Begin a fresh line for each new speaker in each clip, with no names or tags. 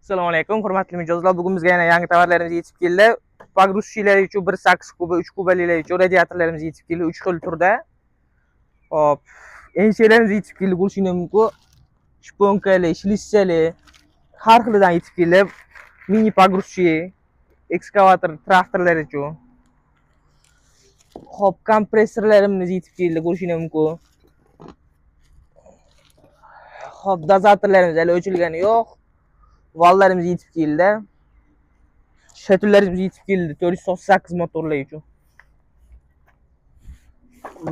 Assalomu alaykum, hurmatli mijozlar. Bugun bizga yana yangi tovarlarimiz yetib keldi. Pogruzchilar uchun 1.8 kuba, 3 kubalilar uchun radiatorlarimiz yetib keldi, 3 xil turda. Hop, enshalarimiz yetib keldi, ko'rishingiz mumkin. Shponkali, shlissali, har xilidan yetib keldi. Mini pogruzchi, ekskavator, traktorlar uchun. Hop, kompressorlarimiz yetib keldi, ko'rishingiz mumkin. Hop, dozatorlarimiz hali o'chilgani yo'q. Vallarimiz yetib keldi. Shatillarimiz yetib keldi 498 motorlar uchun.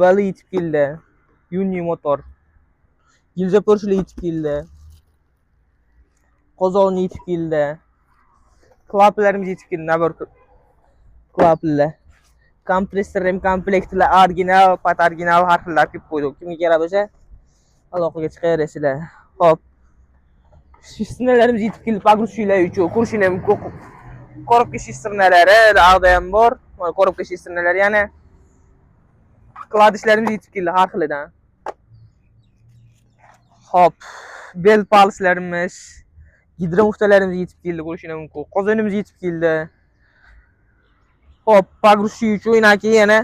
Vali yetib keldi. Yuni motor. Gilja porshlar yetib keldi. Qozon yetib keldi. Klaplarimiz yetib keldi. Nabor klaplar. Kompressor ham komplektlar original, pat original har xillar kelib qo'ydik. Kimga kerak bo'lsa, aloqaga chiqaverasizlar. Hop. Shisternalarimiz yetib keldi pogruzchilar uchun. Ko'rishingiz mumkin. Korobka shisternalari dag'da ham bor. Mana korobka shisternalari yana kladishlarimiz yetib keldi har xilidan. Hop, bel palslarimiz, gidromuftalarimiz yetib keldi, ko'rishingiz mumkin. Qozonimiz yetib keldi. Hop, pogruzchi uchun yana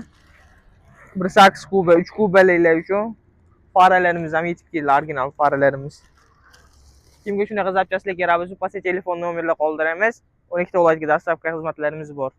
1.8 kuba, 3 kubaliklar uchun faralarimiz ham yetib keldi, original faralarimiz. Kimga shunaqa zapchastlar kerak bo'lsa, pastda telefon nomerlar qoldiramiz. 12 viloyatga dostavka xizmatlarimiz bor.